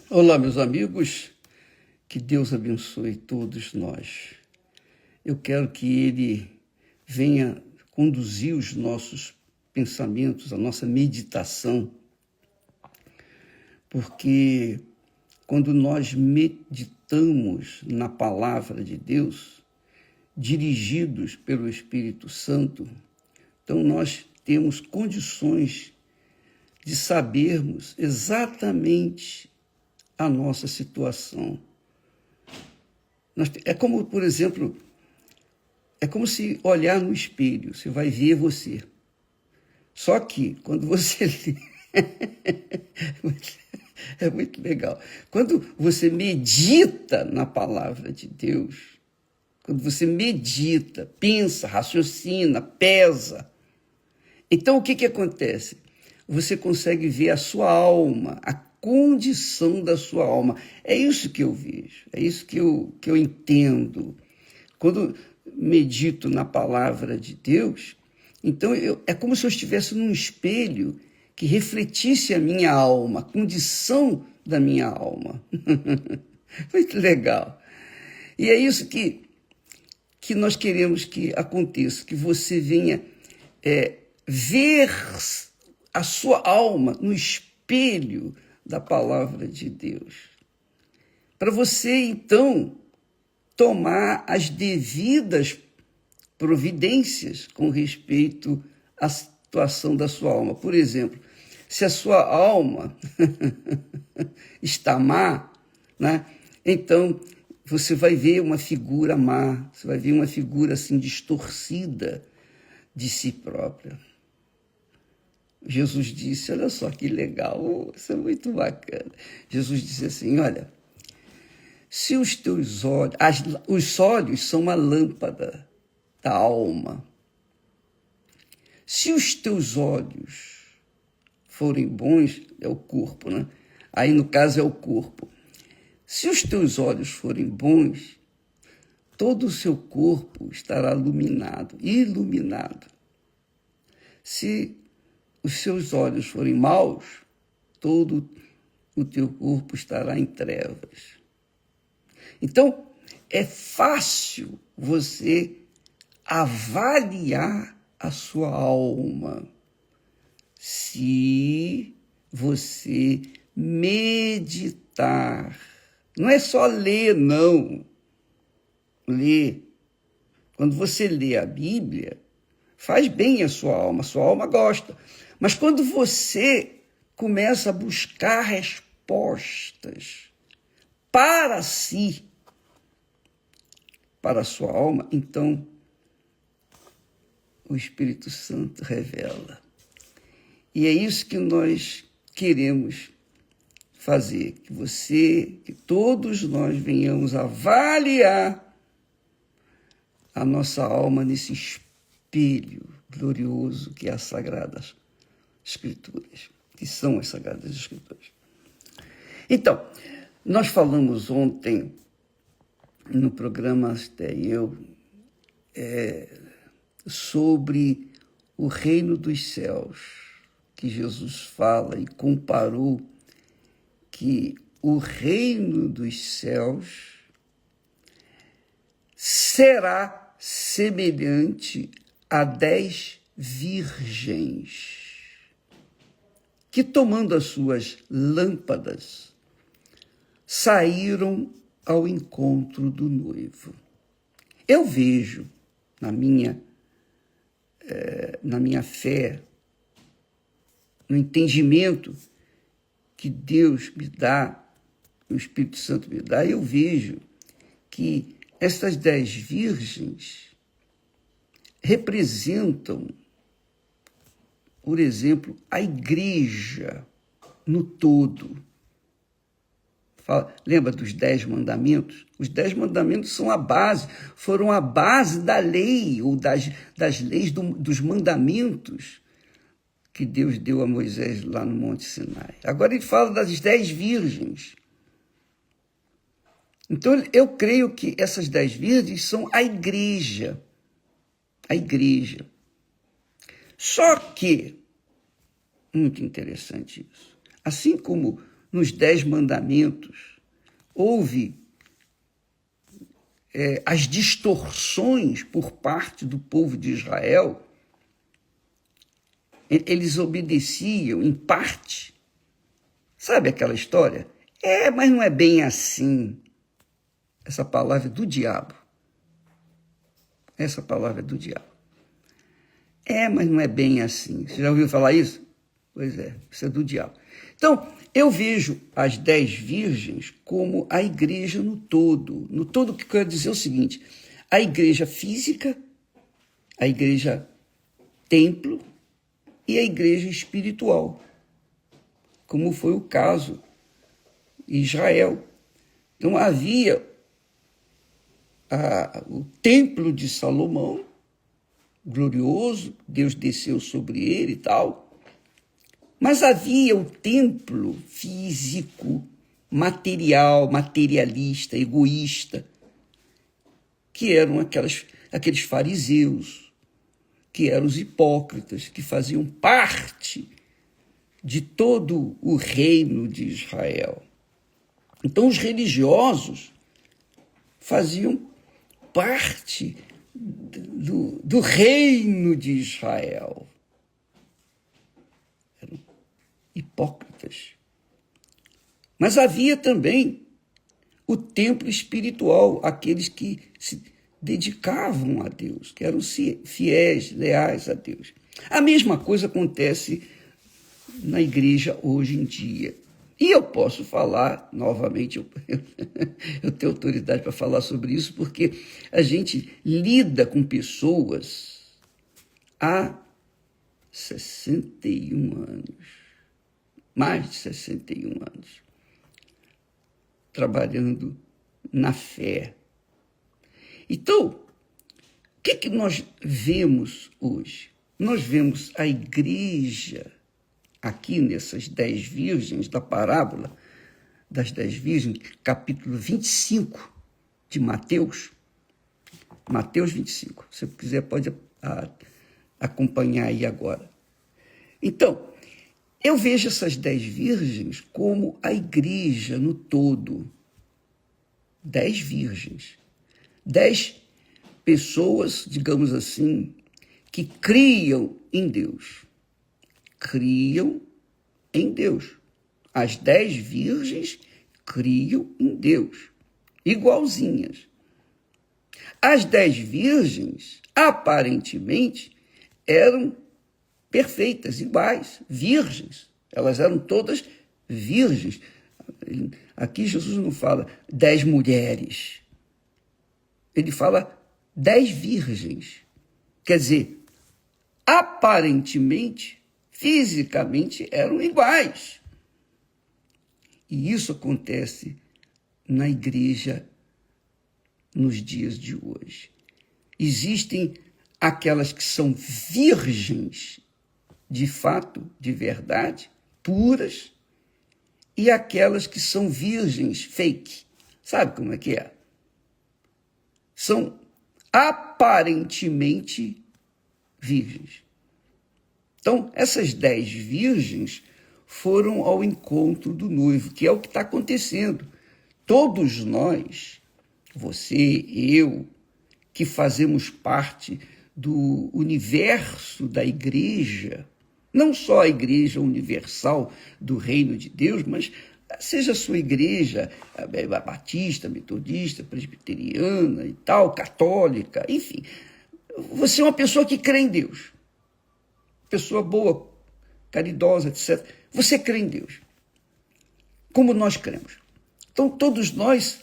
Olá, meus amigos, que Deus abençoe todos nós. Eu quero que Ele venha conduzir os nossos pensamentos, a nossa meditação, porque quando nós meditamos na palavra de Deus, dirigidos pelo Espírito Santo, então nós temos condições de sabermos exatamente a nossa situação. É como, por exemplo, é como se olhar no espelho, você vai ver você. Só que quando você é muito legal. Quando você medita na palavra de Deus, quando você medita, pensa, raciocina, pesa, então o que acontece? Você consegue ver a sua alma, a condição da sua alma. É isso que eu vejo, é isso que eu entendo. Quando medito na palavra de Deus, então é como se eu estivesse num espelho que refletisse a minha alma, a condição da minha alma. Muito legal. E é isso que nós queremos que aconteça, que você venha ver a sua alma no espelho da palavra de Deus. Para você, então, tomar as devidas providências com respeito à situação da sua alma. Por exemplo, se a sua alma está má, né? Então você vai ver uma figura má, você vai ver uma figura assim distorcida de si própria. Jesus disse, olha só que legal, isso é muito bacana. Jesus disse assim, olha, se os teus olhos, os olhos são uma lâmpada da alma. Se os teus olhos forem bons, é o corpo, né? Aí no caso é o corpo. Se os teus olhos forem bons, todo o seu corpo estará iluminado. Se os seus olhos forem maus, todo o teu corpo estará em trevas. Então, é fácil você avaliar a sua alma se você meditar. Não é só ler, não. Ler. Quando você lê a Bíblia, faz bem a sua alma gosta. Mas quando você começa a buscar respostas para si, para a sua alma, então o Espírito Santo revela. E é isso que nós queremos fazer, que todos nós venhamos avaliar a nossa alma nesse espelho glorioso que é as Sagradas Escrituras, que são as Sagradas Escrituras. Então, nós falamos ontem no programa Até Eu sobre o reino dos céus, que Jesus fala e comparou que o reino dos céus será semelhante a 10 virgens que, tomando as suas lâmpadas, saíram ao encontro do noivo. Eu vejo na minha fé, no entendimento que Deus me dá, o Espírito Santo me dá, eu vejo que essas 10 virgens representam, por exemplo, a igreja no todo. Lembra dos 10 mandamentos? Os 10 mandamentos foram a base da lei, ou das leis dos mandamentos que Deus deu a Moisés lá no Monte Sinai. Agora ele fala das 10 virgens. Então eu creio que essas 10 virgens são a igreja. A igreja. Só que, muito interessante isso, assim como nos 10 mandamentos, houve as distorções por parte do povo de Israel. Eles obedeciam em parte. Sabe aquela história? Mas não é bem assim. Essa palavra é do diabo. Essa palavra é do diabo. Mas não é bem assim. Você já ouviu falar isso? Pois é, isso é do diabo. Então, eu vejo as 10 virgens como a igreja no todo. No todo, o que eu quero dizer é o seguinte: a igreja física, a igreja templo e a igreja espiritual, como foi o caso em Israel. Então, havia o templo de Salomão, glorioso, Deus desceu sobre ele e tal, mas havia o templo físico, material, materialista, egoísta, que eram aqueles fariseus, que eram os hipócritas, que faziam parte de todo o reino de Israel. Então, os religiosos faziam parte do reino de Israel. Eram hipócritas. Mas havia também o templo espiritual, aqueles que se dedicavam a Deus, que eram fiéis, leais a Deus. A mesma coisa acontece na igreja hoje em dia. E eu posso falar, novamente, eu tenho autoridade para falar sobre isso, porque a gente lida com pessoas há 61 anos, mais de 61 anos, trabalhando na fé. Então, o que nós vemos hoje? Nós vemos a igreja aqui nessas 10 virgens da parábola das 10 virgens, capítulo 25 de Mateus. Mateus 25. Se você quiser, pode acompanhar aí agora. Então, eu vejo essas 10 virgens como a igreja no todo. 10 virgens. 10 pessoas, digamos assim, que criam em Deus. Criam em Deus. As 10 virgens criam em Deus, igualzinhas. As 10 virgens, aparentemente, eram perfeitas, iguais, virgens. Elas eram todas virgens. Aqui Jesus não fala 10 mulheres. Ele fala 10 virgens. Quer dizer, aparentemente, fisicamente eram iguais. E isso acontece na igreja nos dias de hoje. Existem aquelas que são virgens, de fato, de verdade, puras, e aquelas que são virgens fake. Sabe como é que é? São aparentemente virgens. Então, essas 10 virgens foram ao encontro do noivo, que é o que está acontecendo. Todos nós, você, eu, que fazemos parte do universo da igreja, não só a igreja universal do reino de Deus, mas seja a sua igreja batista, metodista, presbiteriana e tal, católica, enfim. Você é uma pessoa que crê em Deus. Pessoa boa, caridosa, etc. Você crê em Deus, como nós cremos. Então, todos nós,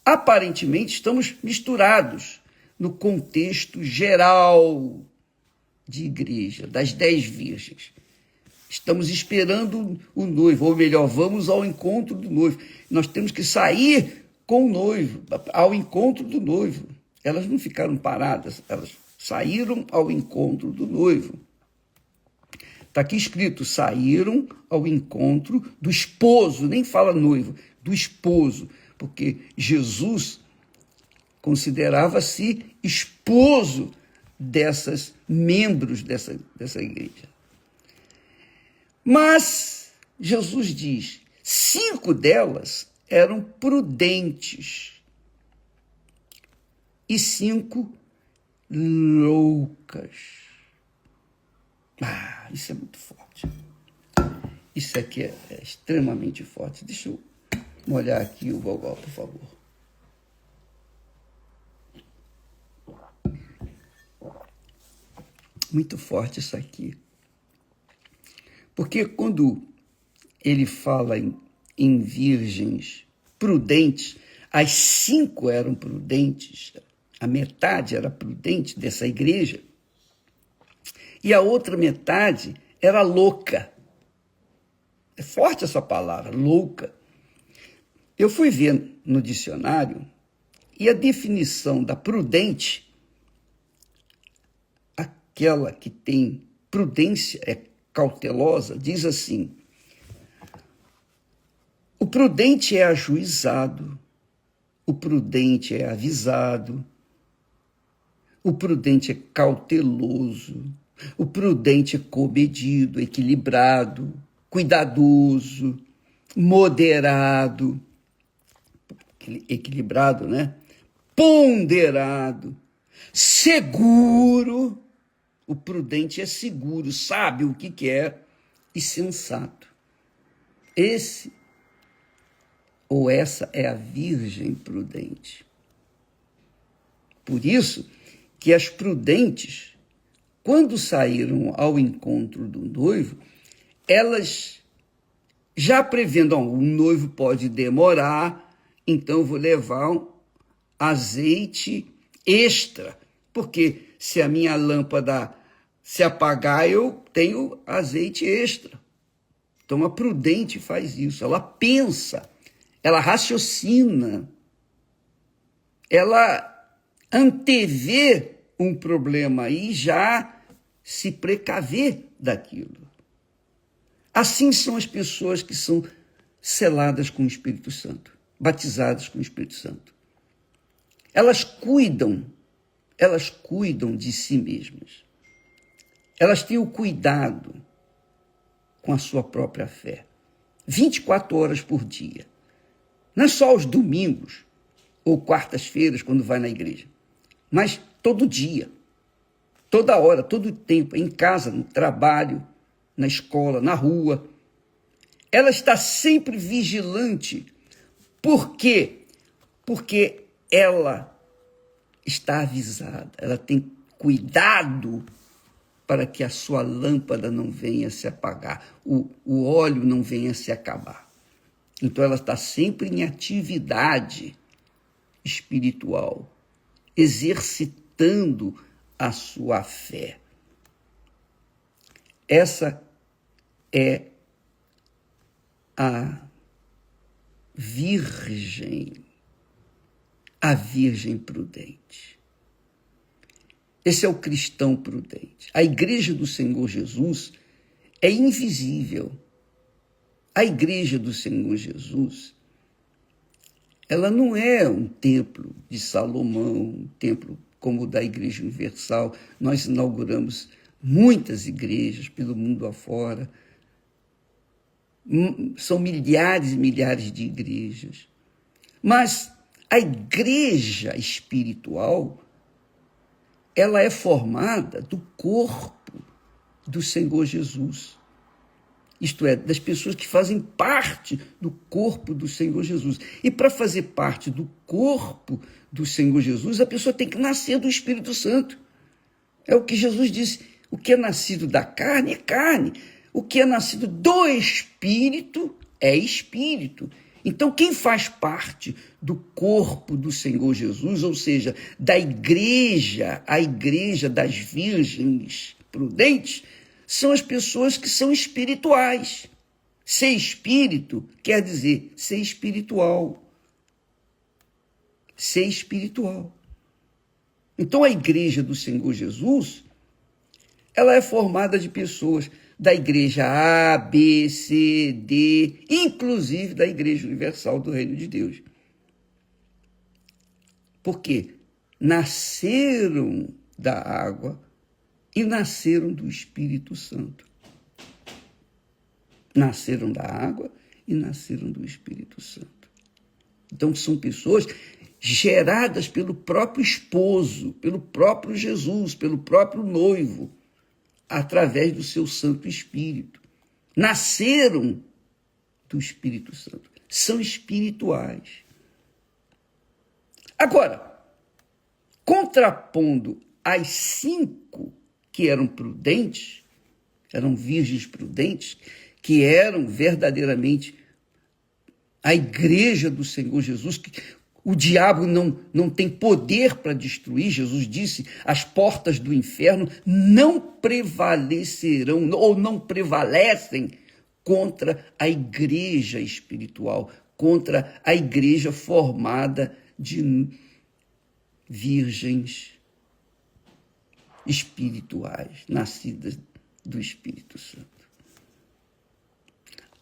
aparentemente, estamos misturados no contexto geral de igreja, das 10 virgens. Estamos esperando o noivo, ou melhor, vamos ao encontro do noivo. Nós temos que sair com o noivo, ao encontro do noivo. Elas não ficaram paradas, elas saíram ao encontro do noivo. Está aqui escrito, saíram ao encontro do esposo, nem fala noivo, do esposo, porque Jesus considerava-se esposo dessas membros dessa igreja. Mas Jesus diz, 5 delas eram prudentes e 5 loucas. Isso é muito forte. Isso aqui é extremamente forte. Deixa eu molhar aqui o gogó, por favor. Muito forte isso aqui. Porque quando ele fala em virgens prudentes, as 5 eram prudentes, a metade era prudente dessa igreja, e a outra metade era louca. É forte essa palavra, louca. Eu fui ver no dicionário, e a definição da prudente, aquela que tem prudência, é cautelosa, diz assim: o prudente é ajuizado, o prudente é avisado, o prudente é cauteloso, o prudente é comedido, equilibrado, cuidadoso, moderado, equilibrado, né? Ponderado, seguro. O prudente é seguro, sabe o que quer e sensato. Esse ou essa é a virgem prudente. Por isso que as prudentes, quando saíram ao encontro do noivo, elas já prevendo, o noivo pode demorar, então eu vou levar um azeite extra, porque se a minha lâmpada se apagar, eu tenho azeite extra. Então a prudente faz isso, ela pensa, ela raciocina, ela antevê um problema e já se precaver daquilo. Assim são as pessoas que são seladas com o Espírito Santo, batizadas com o Espírito Santo. Elas cuidam de si mesmas. Elas têm o cuidado com a sua própria fé. 24 horas por dia. Não é só aos domingos ou quartas-feiras, quando vai na igreja, mas todo dia, toda hora, todo tempo, em casa, no trabalho, na escola, na rua. Ela está sempre vigilante. Por quê? Porque ela está avisada, ela tem cuidado para que a sua lâmpada não venha se apagar, o óleo não venha se acabar. Então ela está sempre em atividade espiritual, exercitando a sua fé. Essa é a virgem prudente. Esse é o cristão prudente. A igreja do Senhor Jesus é invisível. A igreja do Senhor Jesus, ela não é um templo de Salomão, um templo como o da Igreja Universal. Nós inauguramos muitas igrejas pelo mundo afora. São milhares e milhares de igrejas. Mas a igreja espiritual, ela é formada do corpo do Senhor Jesus. Isto é, das pessoas que fazem parte do corpo do Senhor Jesus. E para fazer parte do corpo do Senhor Jesus, a pessoa tem que nascer do Espírito Santo. É o que Jesus disse: o que é nascido da carne é carne, o que é nascido do Espírito é Espírito. Então, quem faz parte do corpo do Senhor Jesus, ou seja, da igreja, a igreja das virgens prudentes, são as pessoas que são espirituais. Ser espírito quer dizer ser espiritual. Ser espiritual. Então, a igreja do Senhor Jesus, ela é formada de pessoas da igreja A, B, C, D, inclusive da Igreja Universal do Reino de Deus. Porque nasceram da água e nasceram do Espírito Santo. Nasceram da água e nasceram do Espírito Santo. Então, são pessoas geradas pelo próprio esposo, pelo próprio Jesus, pelo próprio noivo, através do seu Santo Espírito. Nasceram do Espírito Santo. São espirituais. Agora, contrapondo as 5 que eram prudentes, eram virgens prudentes, que eram verdadeiramente a igreja do Senhor Jesus, que o diabo não tem poder para destruir. Jesus disse, as portas do inferno não prevalecerão, ou não prevalecem contra a igreja espiritual, contra a igreja formada de virgens espirituais, nascidas do Espírito Santo.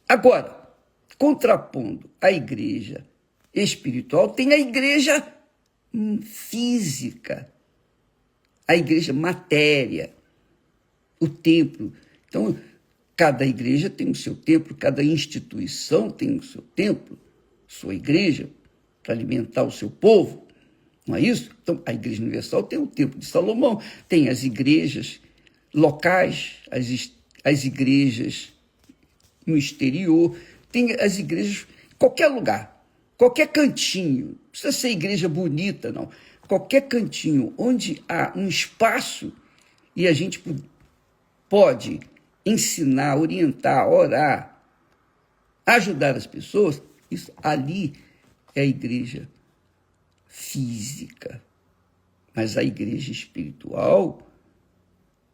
Agora, contrapondo a igreja espiritual, tem a igreja física, a igreja matéria, o templo. Então, cada igreja tem o seu templo, cada instituição tem o seu templo, sua igreja, para alimentar o seu povo, não é isso? Então, a Igreja Universal tem o Templo de Salomão, tem as igrejas locais, as igrejas no exterior, tem as igrejas em qualquer lugar, qualquer cantinho, não precisa ser igreja bonita, não. Qualquer cantinho onde há um espaço e a gente pode ensinar, orientar, orar, ajudar as pessoas, isso ali é a igreja física. Mas a igreja espiritual,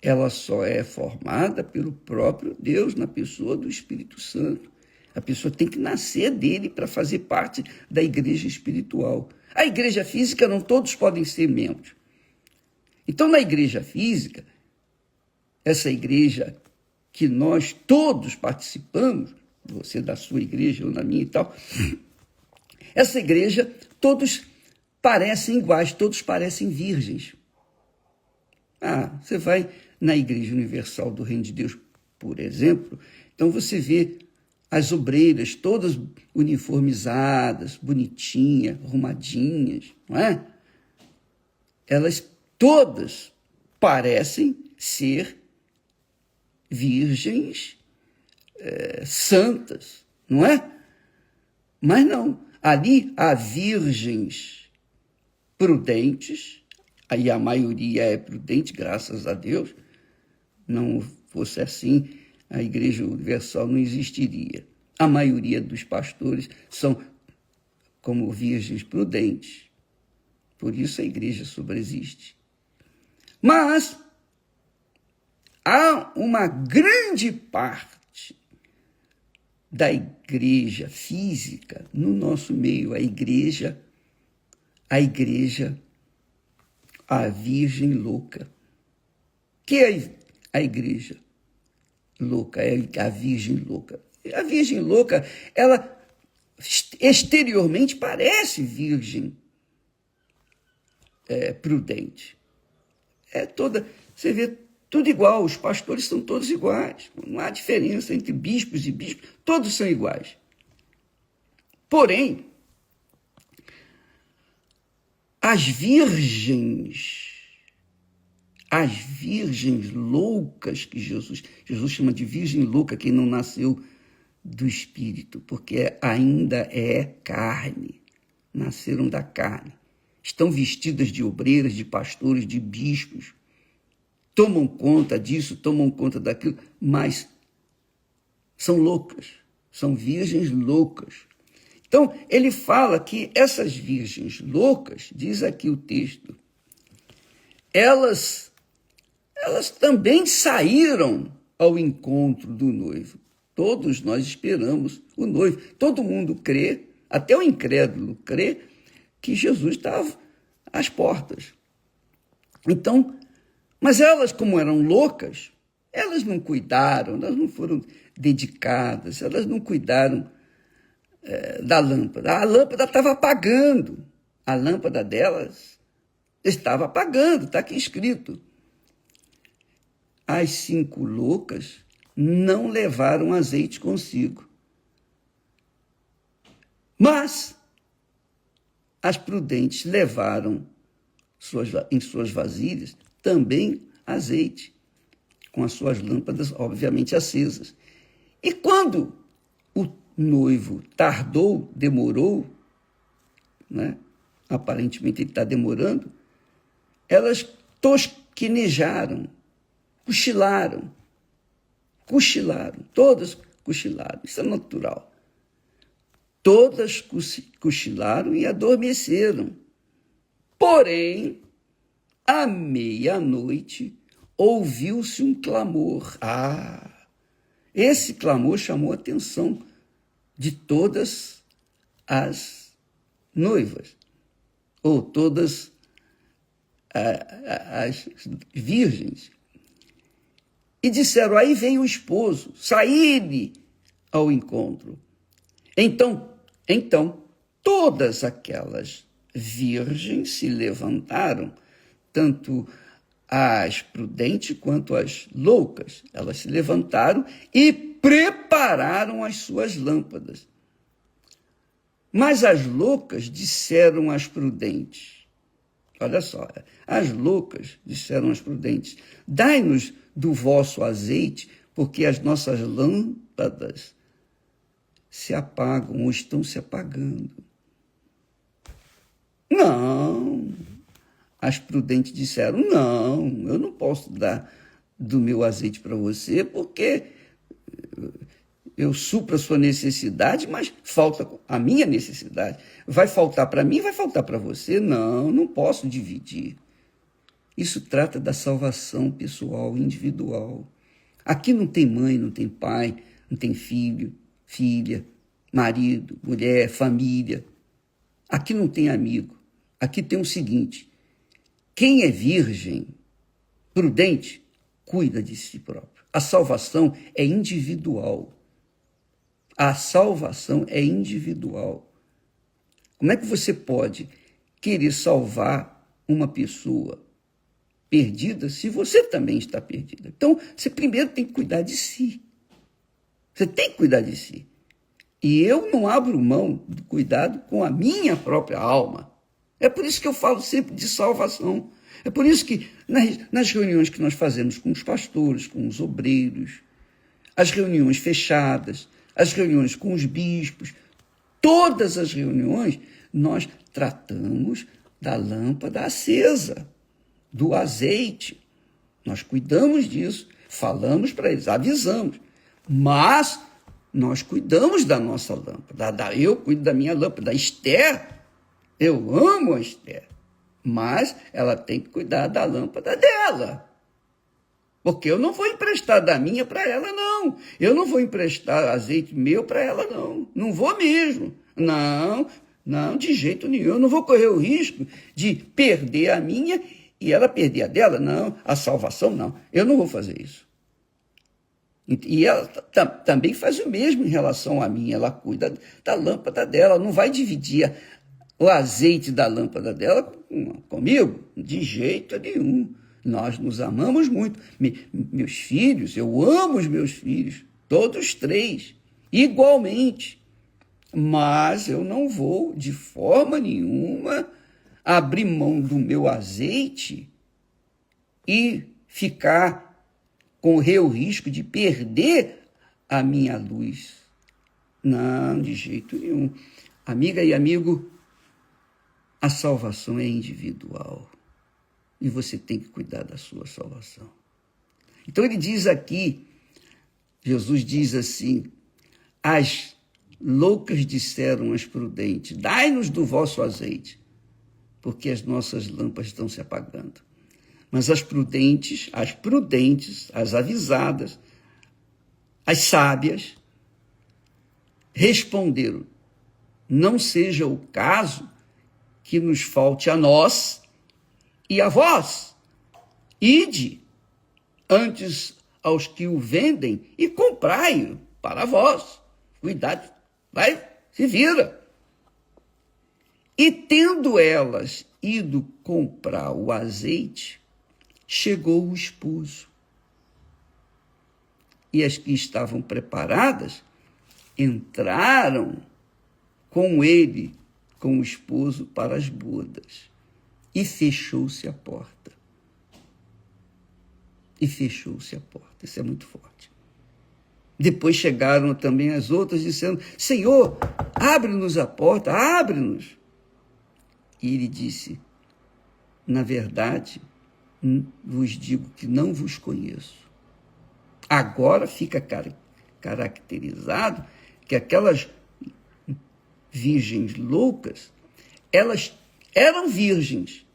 ela só é formada pelo próprio Deus, na pessoa do Espírito Santo. A pessoa tem que nascer dele para fazer parte da igreja espiritual. A igreja física, não todos podem ser membros. Então, na igreja física, essa igreja que nós todos participamos, você da sua igreja, eu na minha e tal, essa igreja, todos parecem iguais, todos parecem virgens. Você vai na Igreja Universal do Reino de Deus, por exemplo, então você vê as obreiras todas uniformizadas, bonitinhas, arrumadinhas, não é? Elas todas parecem ser virgens santas, não é? Mas não, ali há virgens prudentes, aí a maioria é prudente, graças a Deus. Não fosse assim, a Igreja Universal não existiria. A maioria dos pastores são como virgens prudentes. Por isso a igreja subsiste. Mas há uma grande parte da igreja física no nosso meio, a virgem louca. Que é a igreja louca? É a virgem louca. A virgem louca, ela exteriormente parece virgem prudente. Você vê tudo igual, os pastores são todos iguais, não há diferença entre bispos e bispos, todos são iguais. Porém, as virgens loucas que Jesus chama de virgem louca, quem não nasceu do Espírito, porque ainda é carne, nasceram da carne. Estão vestidas de obreiras, de pastores, de bispos, tomam conta disso, tomam conta daquilo, mas são loucas, são virgens loucas. Então, ele fala que essas virgens loucas, diz aqui o texto, elas também saíram ao encontro do noivo. Todos nós esperamos o noivo. Todo mundo crê, até o incrédulo crê, que Jesus estava às portas. Então, mas elas, como eram loucas, elas não cuidaram, elas não foram dedicadas, elas não cuidaram da lâmpada. A lâmpada estava apagando. A lâmpada delas estava apagando, está aqui escrito. As 5 loucas não levaram azeite consigo. Mas as prudentes levaram em suas vasilhas também azeite, com as suas lâmpadas, obviamente, acesas. E quando o noivo tardou, demorou, né? Aparentemente ele está demorando, elas tosquenejaram, cochilaram, todas cochilaram, isso é natural. Todas cochilaram e adormeceram. Porém, à meia-noite, ouviu-se um clamor. Esse clamor chamou a atenção de todas as noivas, ou todas as virgens. E disseram, aí vem o esposo, saí-lhe ao encontro. Então, todas aquelas virgens se levantaram, tanto as prudentes quanto as loucas. Elas se levantaram e prepararam as suas lâmpadas. Mas as loucas disseram às prudentes, olha só, as loucas disseram às prudentes, dai-nos do vosso azeite, porque as nossas lâmpadas se apagam ou estão se apagando. Não, as prudentes disseram, não, eu não posso dar do meu azeite para você, porque eu supro a sua necessidade, mas falta a minha necessidade. Vai faltar para mim, vai faltar para você? Não, não posso dividir. Isso trata da salvação pessoal, individual. Aqui não tem mãe, não tem pai, não tem filho, filha, marido, mulher, família. Aqui não tem amigo. Aqui tem o seguinte, quem é virgem, prudente, cuida de si próprio. A salvação é individual. A salvação é individual. Como é que você pode querer salvar uma pessoa perdida se você também está perdida? Então, você primeiro tem que cuidar de si. Você tem que cuidar de si. E eu não abro mão do cuidado com a minha própria alma. É por isso que eu falo sempre de salvação. É por isso que nas reuniões que nós fazemos com os pastores, com os obreiros, as reuniões fechadas, as reuniões com os bispos, todas as reuniões, nós tratamos da lâmpada acesa, do azeite. Nós cuidamos disso, falamos para eles, avisamos. Mas nós cuidamos da nossa lâmpada. Eu cuido da minha lâmpada. A Esther, eu amo a Esther, mas ela tem que cuidar da lâmpada dela. Porque eu não vou emprestar da minha para ela, não. Eu não vou emprestar azeite meu para ela, não. Não vou mesmo. Não, de jeito nenhum. Eu não vou correr o risco de perder a minha e ela perder a dela. Não, a salvação não. Eu não vou fazer isso. E ela também faz o mesmo em relação a mim. Ela cuida da lâmpada dela, não vai dividir o azeite da lâmpada dela comigo, de jeito nenhum. Nós nos amamos muito. Meus filhos, eu amo os meus filhos, todos três, igualmente. Mas eu não vou, de forma nenhuma, abrir mão do meu azeite e correr o risco de perder a minha luz. Não, de jeito nenhum. Amiga e amigo, a salvação é individual. E você tem que cuidar da sua salvação. Então ele diz aqui, Jesus diz assim, as loucas disseram às prudentes, dai-nos do vosso azeite, porque as nossas lâmpadas estão se apagando. Mas as prudentes, as avisadas, as sábias, responderam, não seja o caso que nos falte a nós e a vós. Ide antes aos que o vendem e comprai-o para vós. Cuidado, vai, se vira. E tendo elas ido comprar o azeite, chegou o esposo. E as que estavam preparadas entraram com ele, com o esposo, para as bodas. E fechou-se a porta. E fechou-se a porta. Isso é muito forte. Depois chegaram também as outras, dizendo: Senhor, abre-nos a porta, abre-nos. E ele disse: na verdade, vos digo que não vos conheço. Agora fica caracterizado que aquelas virgens loucas, elas eram virgens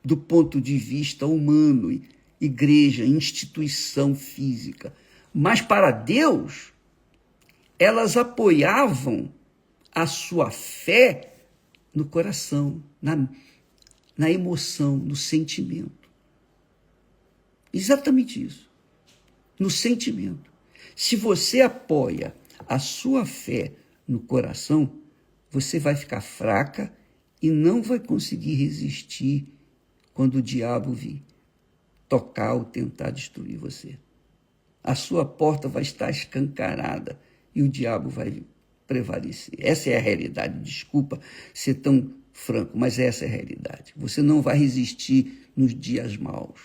do ponto de vista humano, igreja, instituição física. Mas para Deus, elas apoiavam a sua fé no coração, na emoção, no sentimento. Exatamente isso. No sentimento. Se você apoia a sua fé no coração, você vai ficar fraca e não vai conseguir resistir quando o diabo vir tocar ou tentar destruir você. A sua porta vai estar escancarada e o diabo vai prevalecer. Essa é a realidade. Desculpa ser tão franco, mas essa é a realidade. Você não vai resistir nos dias maus.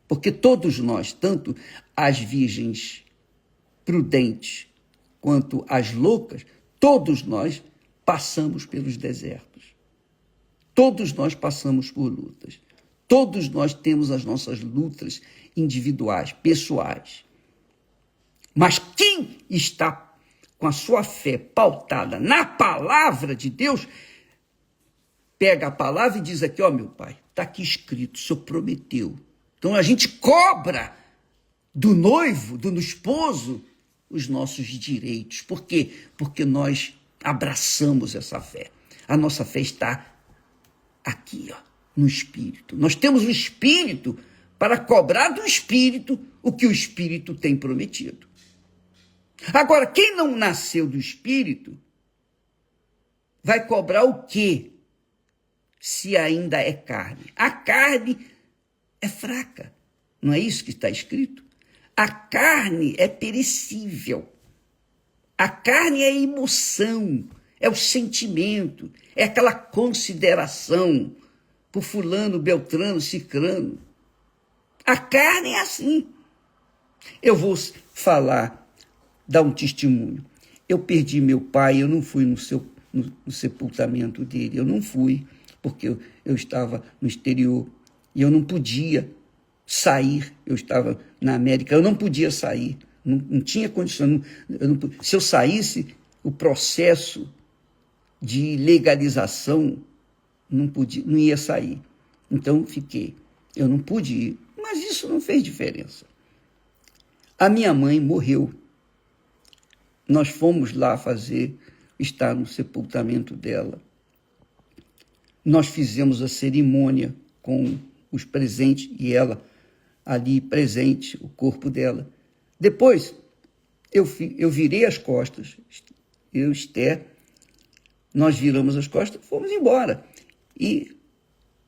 Porque todos nós, tanto as virgens prudentes quanto as loucas, todos nós passamos pelos desertos. Todos nós passamos por lutas. Todos nós temos as nossas lutas individuais, pessoais. Mas quem está com a sua fé pautada na palavra de Deus, pega a palavra e diz aqui: ó, meu pai, está aqui escrito, o Senhor prometeu. Então a gente cobra do noivo, do esposo, os nossos direitos. Por quê? Porque nós abraçamos essa fé. A nossa fé está aqui, ó, no Espírito. Nós temos o Espírito para cobrar do Espírito o que o Espírito tem prometido. Agora, quem não nasceu do Espírito vai cobrar o quê? Se ainda é carne. A carne é fraca. Não é isso que está escrito? A carne é perecível. A carne é a emoção, é o sentimento, é aquela consideração por fulano, beltrano, cicrano. A carne é assim. Eu vou dar um testemunho. Eu perdi meu pai, eu não fui no sepultamento dele, eu não fui, porque eu estava no exterior e eu não podia sair, eu estava na América, eu não podia sair, não tinha condição. Se eu saísse, o processo de legalização não ia sair. Então, fiquei. Eu não pude ir, mas isso não fez diferença. A minha mãe morreu. Nós fomos lá estar no sepultamento dela. Nós fizemos a cerimônia com os presentes e ela ali presente, o corpo dela. Depois, eu virei as costas, eu e Esther, nós viramos as costas e fomos embora. E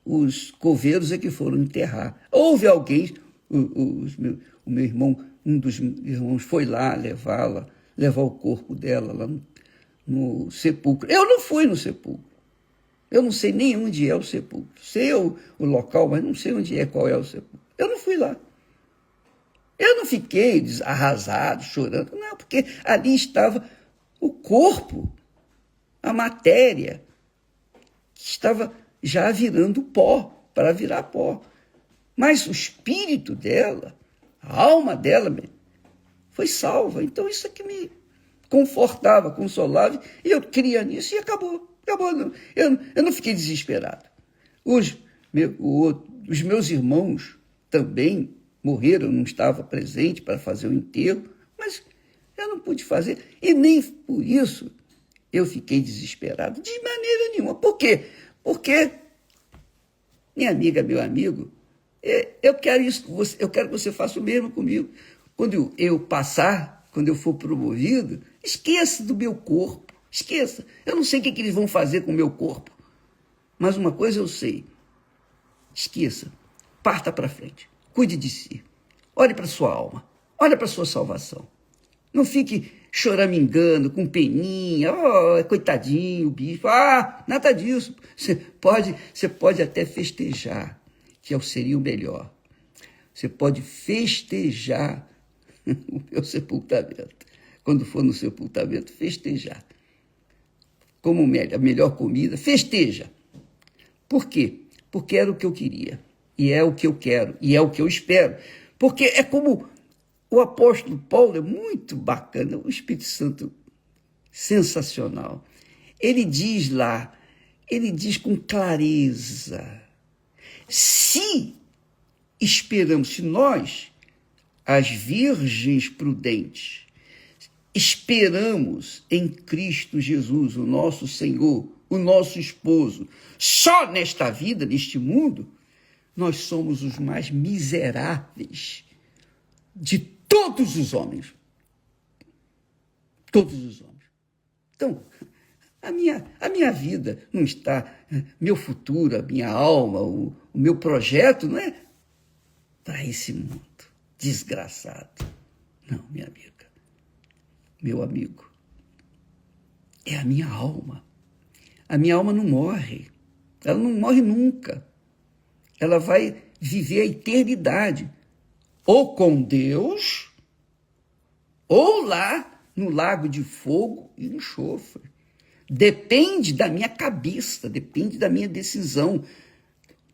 os coveiros é que foram enterrar. Houve alguém, o meu irmão, um dos irmãos foi lá levar o corpo dela lá no sepulcro. Eu não fui no sepulcro. Eu não sei nem onde é o sepulcro. Sei o local, mas não sei onde é, qual é o sepulcro. Eu não fui lá. Eu não fiquei arrasado, chorando. Não, porque ali estava o corpo, a matéria, que estava já virando pó, para virar pó. Mas o espírito dela, a alma dela, foi salva. Então isso é que me confortava, consolava, e eu cria nisso e acabou. Não. Eu não fiquei desesperado. Os meus irmãos também morreram, não estava presente para fazer o enterro, mas eu não pude fazer, e nem por isso eu fiquei desesperado, de maneira nenhuma. Por quê? Porque, minha amiga, meu amigo, eu quero que você faça o mesmo comigo. Quando eu passar, quando eu for promovido, esqueça do meu corpo, esqueça. Eu não sei o que eles vão fazer com o meu corpo, mas uma coisa eu sei, esqueça, parta para frente, cuide de si, olhe para sua alma, olhe para sua salvação. Não fique choramingando, com peninha, coitadinho, o bicho, nada disso. Você pode até festejar, que seria o melhor. Você pode festejar o meu sepultamento. Quando for no sepultamento, festejar. Como a melhor comida, festeja. Por quê? Porque era o que eu queria, e é o que eu quero, e é o que eu espero. Porque é como o apóstolo Paulo, é muito bacana, o Espírito Santo, sensacional. Ele diz com clareza, se nós, as virgens prudentes, esperamos em Cristo Jesus, o nosso Senhor, o nosso esposo, só nesta vida, neste mundo, nós somos os mais miseráveis de todos os homens. Todos os homens. Então, a minha vida não está, meu futuro, a minha alma, o meu projeto não é para esse mundo desgraçado. Não, minha amiga, meu amigo, é a minha alma. A minha alma não morre. Ela não morre nunca. Ela vai viver a eternidade, ou com Deus, ou lá no lago de fogo e enxofre. Depende da minha cabeça, depende da minha decisão,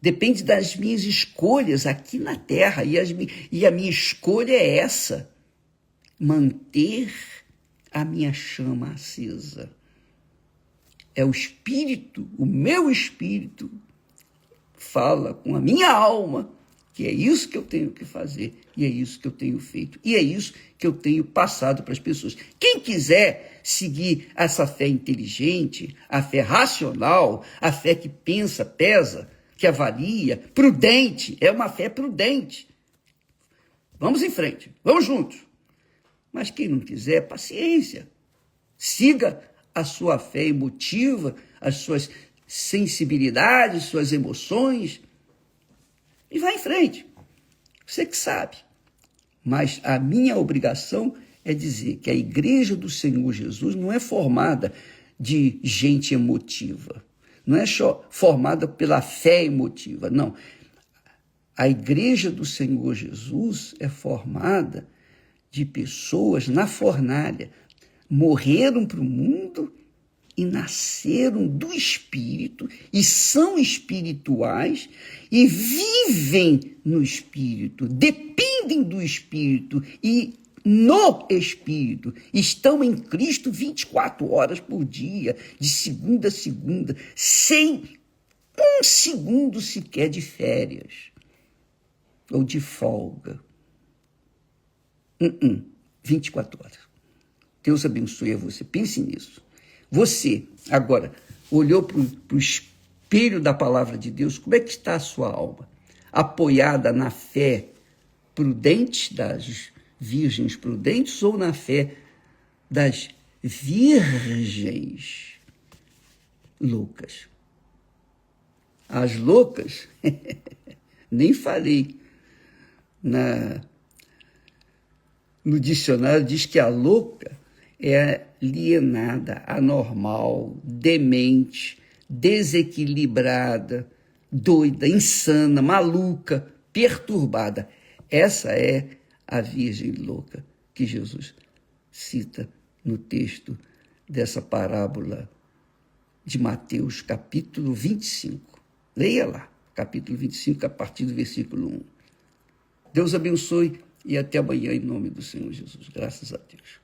depende das minhas escolhas aqui na terra. E a minha escolha é essa: manter a minha chama acesa. É o Espírito, o meu Espírito, fala com a minha alma que é isso que eu tenho que fazer, e é isso que eu tenho feito, e é isso que eu tenho passado para as pessoas. Quem quiser seguir essa fé inteligente, a fé racional, a fé que pensa, pesa, que avalia, prudente, é uma fé prudente. Vamos em frente, vamos juntos. Mas quem não quiser, paciência. Siga a sua fé emotiva, as suas sensibilidades, suas emoções, e vai em frente. Você que sabe. Mas a minha obrigação é dizer que a igreja do Senhor Jesus não é formada de gente emotiva, não é só formada pela fé emotiva, não. A igreja do Senhor Jesus é formada de pessoas na fornalha, morreram para o mundo e nasceram do Espírito, e são espirituais, e vivem no Espírito, dependem do Espírito, e no Espírito, estão em Cristo 24 horas por dia, de segunda a segunda, sem um segundo sequer de férias, ou de folga. 24 horas. Deus abençoe a você, pense nisso. Você, agora, olhou para o espelho da palavra de Deus, como é que está a sua alma? Apoiada na fé prudente das virgens prudentes ou na fé das virgens loucas? As loucas, nem falei. No dicionário diz que a louca é alienada, anormal, demente, desequilibrada, doida, insana, maluca, perturbada. Essa é a virgem louca que Jesus cita no texto dessa parábola de Mateus, capítulo 25. Leia lá, capítulo 25, a partir do versículo 1. Deus abençoe e até amanhã, em nome do Senhor Jesus. Graças a Deus.